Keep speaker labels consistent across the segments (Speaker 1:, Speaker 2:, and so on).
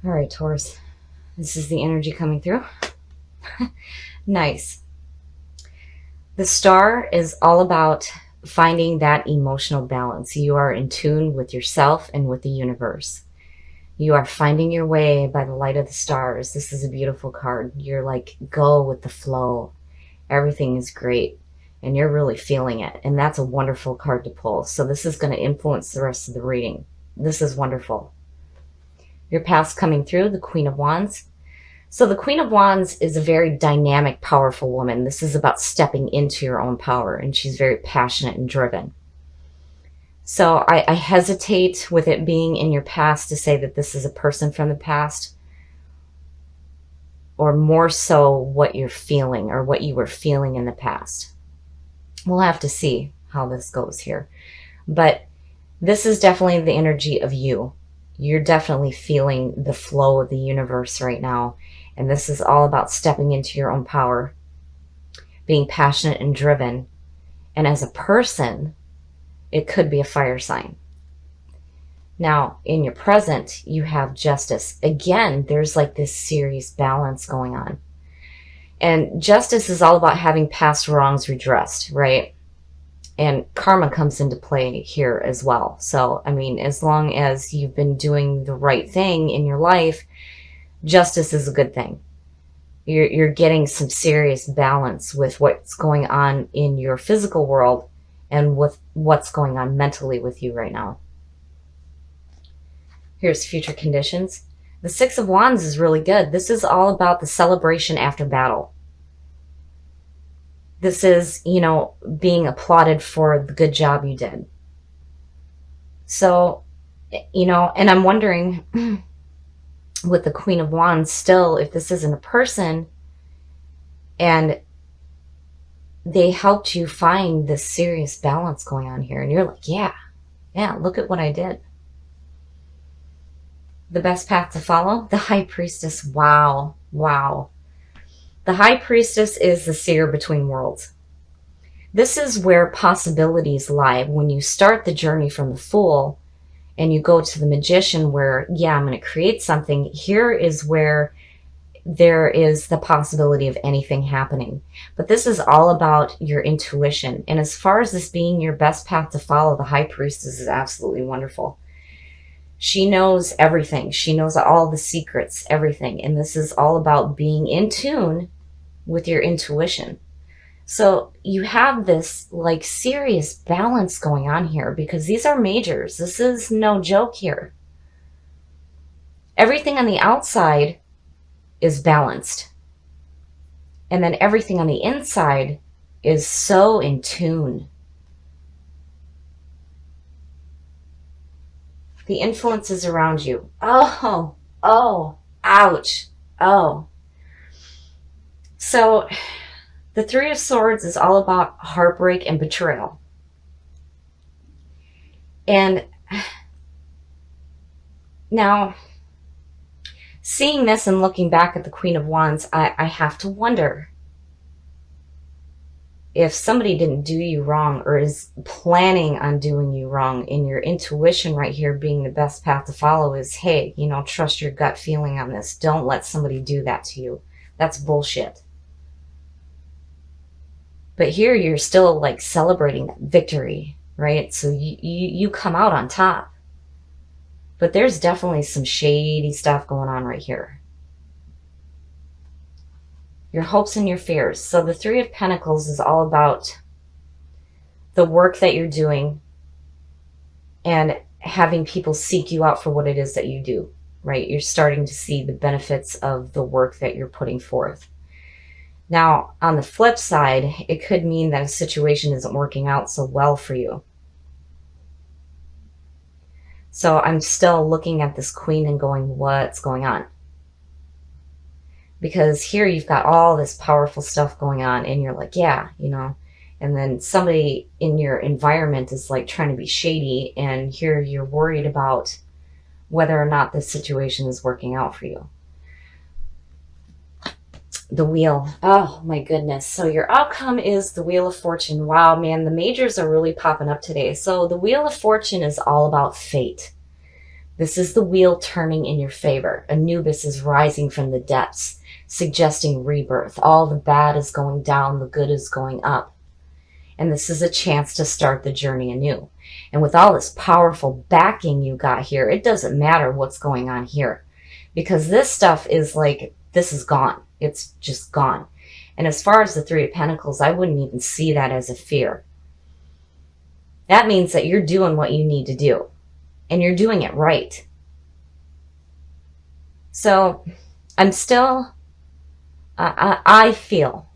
Speaker 1: All right, Taurus. This is the energy coming through. Nice. The star is all about finding that emotional balance. You are in tune with yourself and with the universe. You are finding your way by the light of the stars. This is a beautiful card. You're like, go with the flow. Everything is great. And you're really feeling it. And that's a wonderful card to pull. So this is going to influence the rest of the reading. This is wonderful. Your past coming through, the Queen of Wands. So the Queen of Wands is a very dynamic, powerful woman. This is about stepping into your own power, and she's very passionate and driven. So I hesitate with it being in your past to say that this is a person from the past, or more so what you're feeling or what you were feeling in the past. We'll have to see how this goes here. But this is definitely the energy of you. You're definitely feeling the flow of the universe right now. And this is all about stepping into your own power, being passionate and driven. And as a person, it could be a fire sign. Now, in your present, you have justice. Again, there's like this serious balance going on. And justice is all about having past wrongs redressed, right? And karma comes into play here as well. So, I mean, as long as you've been doing the right thing in your life, justice is a good thing. You're getting some serious balance with what's going on in your physical world and with what's going on mentally with you right now. Here's future conditions. The Six of Wands is really good. This is all about the celebration after battle. This is, being applauded for the good job you did. So, and I'm wondering with the Queen of Wands still, if this isn't a person and they helped you find this serious balance going on here. And you're like, yeah, look at what I did. The best path to follow, the High Priestess. Wow. The High Priestess is the seer between worlds. This is where possibilities lie. When you start the journey from the Fool and you go to the Magician where, I'm going to create something, here is where there is the possibility of anything happening. But this is all about your intuition. And as far as this being your best path to follow, the High Priestess is absolutely wonderful. She knows everything. She knows all the secrets, everything. And this is all about being in tune with your intuition. So you have this like serious balance going on here because these are majors. This is no joke here. Everything on the outside is balanced. And then everything on the inside is so in tune. The influences around you. Oh, ouch. Oh. So the Three of Swords is all about heartbreak and betrayal. And now, seeing this and looking back at the Queen of Wands, I have to wonder if somebody didn't do you wrong or is planning on doing you wrong, and your intuition right here being the best path to follow is, hey, trust your gut feeling on this. Don't let somebody do that to you. That's bullshit. But here you're still like celebrating victory, right? So you come out on top. But there's definitely some shady stuff going on right here. Your hopes and your fears. So the Three of Pentacles is all about the work that you're doing and having people seek you out for what it is that you do, right? You're starting to see the benefits of the work that you're putting forth. Now, on the flip side, it could mean that a situation isn't working out so well for you. So I'm still looking at this Queen and going, what's going on? Because here you've got all this powerful stuff going on and you're like, and then somebody in your environment is like trying to be shady, and here you're worried about whether or not this situation is working out for you. The Wheel. Oh my goodness. So your outcome is the Wheel of Fortune. Wow, man, the majors are really popping up today. So the Wheel of Fortune is all about fate. This is the wheel turning in your favor. Anubis is rising from the depths, suggesting rebirth. All the bad is going down, the good is going up. And this is a chance to start the journey anew. And with all this powerful backing you got here, it doesn't matter what's going on here. Because this stuff is like, this is gone. It's just gone. And as far as the Three of Pentacles, I wouldn't even see that as a fear. That means that you're doing what you need to do. And you're doing it right. So I'm still, I feel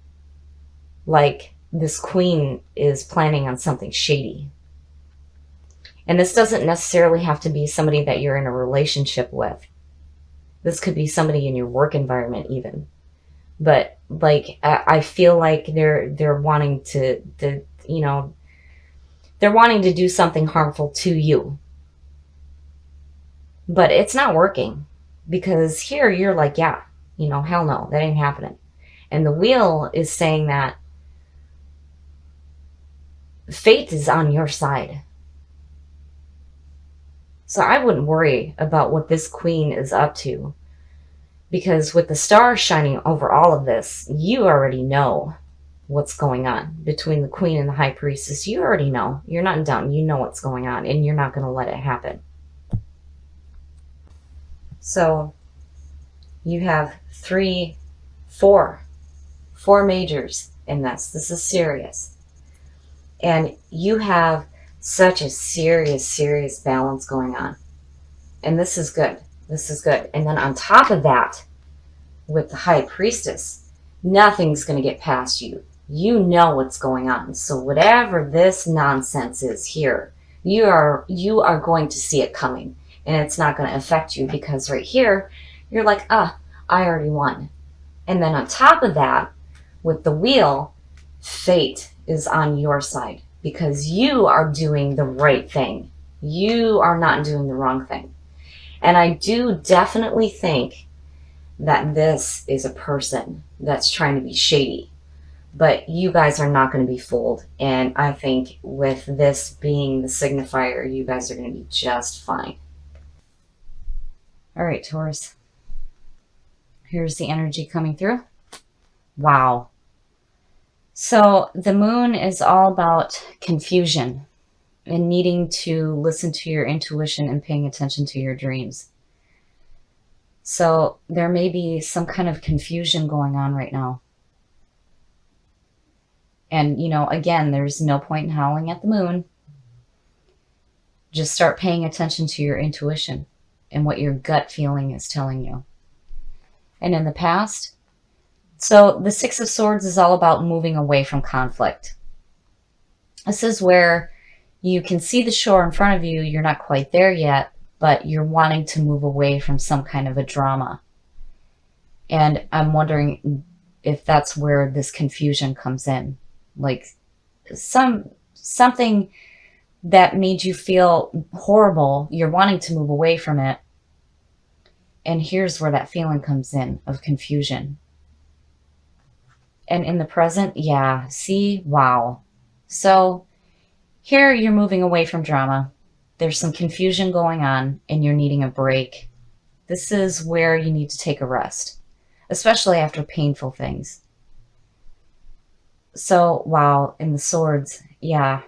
Speaker 1: like this queen is planning on something shady. And this doesn't necessarily have to be somebody that you're in a relationship with. This could be somebody in your work environment even. But like, I feel like they're wanting to you know, they're wanting to do something harmful to you. But it's not working. Because here you're like, yeah, you know, hell no, that ain't happening. And the wheel is saying that fate is on your side. So I wouldn't worry about what this queen is up to. Because with the stars shining over all of this, you already know what's going on. Between the queen and the high priestess, you already know. You're not dumb. You know what's going on. And you're not going to let it happen. So you have four majors in this. This is serious. And you have such a serious balance going on. And this is good. This is good. And then on top of that, with the high priestess, nothing's going to get past you. You know what's going on. So whatever this nonsense is here, you are going to see it coming. And it's not going to affect you because right here, you're like, I already won. And then on top of that, with the wheel, fate is on your side because you are doing the right thing. You are not doing the wrong thing. And I do definitely think that this is a person that's trying to be shady. But you guys are not going to be fooled. And I think with this being the signifier, you guys are going to be just fine. All right, Taurus. Here's the energy coming through. Wow. So the moon is all about confusion and needing to listen to your intuition and paying attention to your dreams. So there may be some kind of confusion going on right now. And, you know, again, there's no point in howling at the moon. Just start paying attention to your intuition and what your gut feeling is telling you. And in the past, so the Six of Swords is all about moving away from conflict. This is where you can see the shore in front of you. You're not quite there yet, but you're wanting to move away from some kind of a drama. And I'm wondering if that's where this confusion comes in. Like something that made you feel horrible. You're wanting to move away from it. And here's where that feeling comes in of confusion. And in the present, yeah, see, wow. So here you're moving away from drama. There's some confusion going on and you're needing a break. This is where you need to take a rest, especially after painful things. So, wow, in the swords, yeah.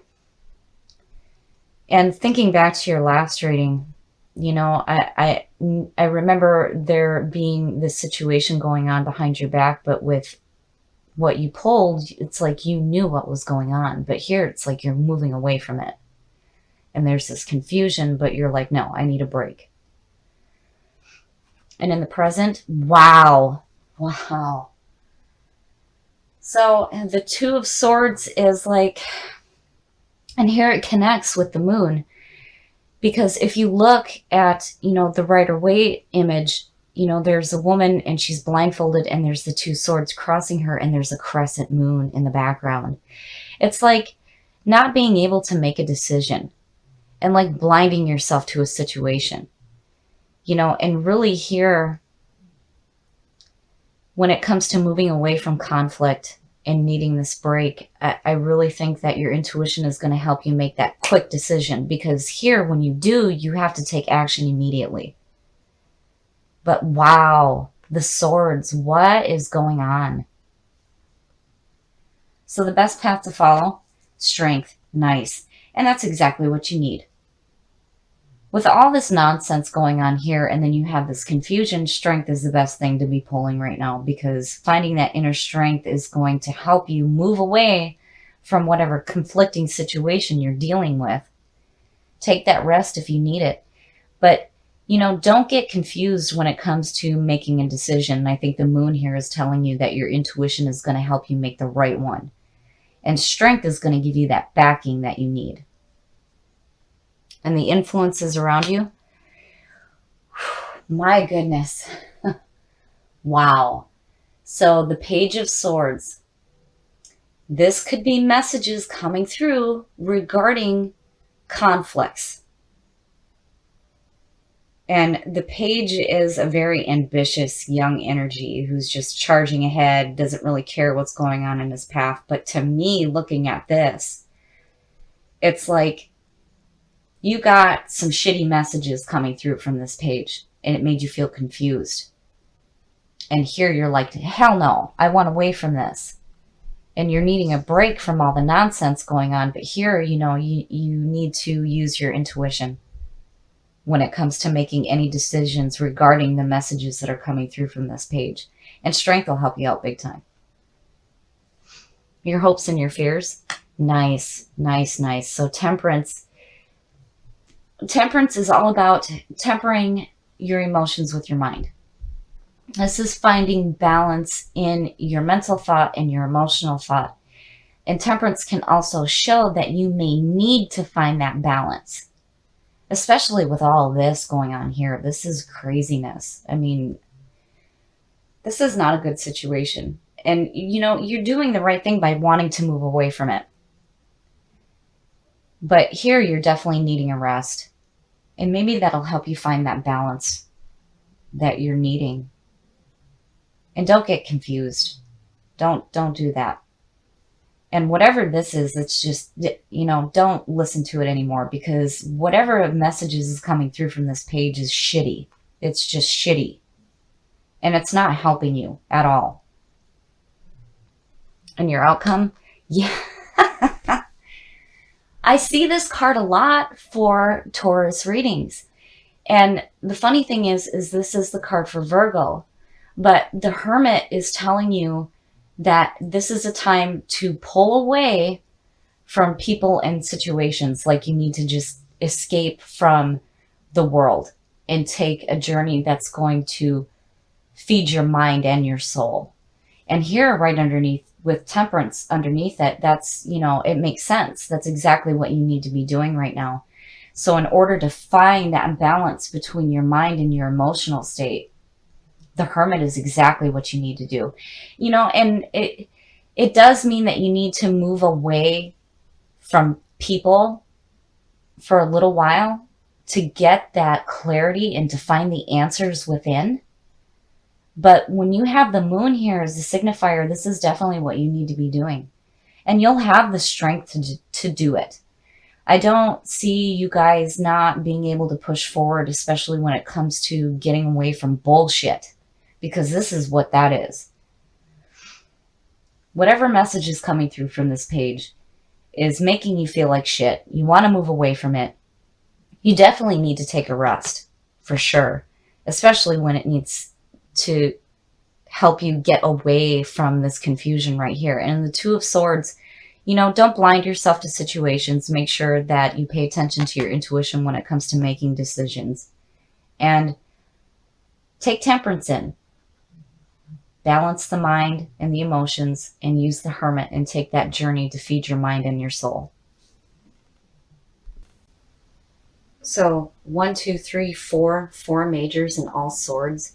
Speaker 1: And thinking back to your last reading, you know, I remember there being this situation going on behind your back, but with what you pulled, it's like you knew what was going on. But here, it's like you're moving away from it. And there's this confusion, but you're like, no, I need a break. And in the present, wow. Wow. So the Two of Swords is like, and here it connects with the moon. Because if you look at, you know, the Rider-Waite image, you know, there's a woman and she's blindfolded and there's the two swords crossing her and there's a crescent moon in the background. It's like not being able to make a decision and like blinding yourself to a situation, you know, and really here, when it comes to moving away from conflict and needing this break, I really think that your intuition is going to help you make that quick decision, because here, when you do, you have to take action immediately. But wow, the swords, what is going on? So the best path to follow, strength, nice. And that's exactly what you need. With all this nonsense going on here, and then you have this confusion, strength is the best thing to be pulling right now, because finding that inner strength is going to help you move away from whatever conflicting situation you're dealing with. Take that rest if you need it. But, you know, don't get confused when it comes to making a decision. I think the moon here is telling you that your intuition is going to help you make the right one. And strength is going to give you that backing that you need. And the influences around you, my goodness. Wow. So the Page of Swords. This could be messages coming through regarding conflicts. And the Page is a very ambitious young energy who's just charging ahead, doesn't really care what's going on in his path. But to me, looking at this, it's like you got some shitty messages coming through from this page, and it made you feel confused. And here you're like, hell no, I want away from this. And you're needing a break from all the nonsense going on. But here, you know, you need to use your intuition when it comes to making any decisions regarding the messages that are coming through from this page. And strength will help you out big time. Your hopes and your fears. Nice, nice, nice. So temperance. Temperance is all about tempering your emotions with your mind. This is finding balance in your mental thought and your emotional thought. And temperance can also show that you may need to find that balance, especially with all this going on here. This is craziness. I mean, this is not a good situation. And, you know, you're doing the right thing by wanting to move away from it. But here you're definitely needing a rest. And maybe that'll help you find that balance that you're needing. And don't get confused. Don't do that. And whatever this is, it's just, you know, don't listen to it anymore, because whatever messages is coming through from this page is shitty. It's just shitty. And it's not helping you at all. And your outcome? Yeah. I see this card a lot for Taurus readings. And the funny thing is this is the card for Virgo. But the Hermit is telling you that this is a time to pull away from people and situations. Like you need to just escape from the world and take a journey that's going to feed your mind and your soul. And here, right underneath, with temperance underneath it, that's, you know, it makes sense. That's exactly what you need to be doing right now. So in order to find that balance between your mind and your emotional state, the Hermit is exactly what you need to do. You know, and it does mean that you need to move away from people for a little while to get that clarity and to find the answers within. But when you have the moon here as a signifier, this is definitely what you need to be doing. And you'll have the strength to do it. I don't see you guys not being able to push forward, especially when it comes to getting away from bullshit. Because this is what that is. Whatever message is coming through from this page is making you feel like shit. You want to move away from it. You definitely need to take a rest, for sure. Especially when it needs to help you get away from this confusion right here. And the Two of Swords, you know, don't blind yourself to situations. Make sure that you pay attention to your intuition when it comes to making decisions. And take temperance in. Balance the mind and the emotions, and use the Hermit and take that journey to feed your mind and your soul. So 1, 2, 3, 4 majors and all swords.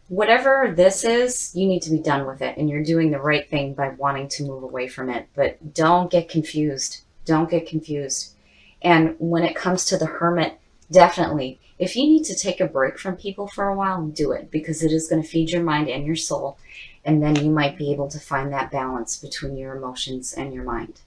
Speaker 1: Whatever this is, you need to be done with it, and you're doing the right thing by wanting to move away from it. But don't get confused. Don't get confused. And when it comes to the Hermit, Definitely. If you need to take a break from people for a while, do it, because it is going to feed your mind and your soul. And then you might be able to find that balance between your emotions and your mind.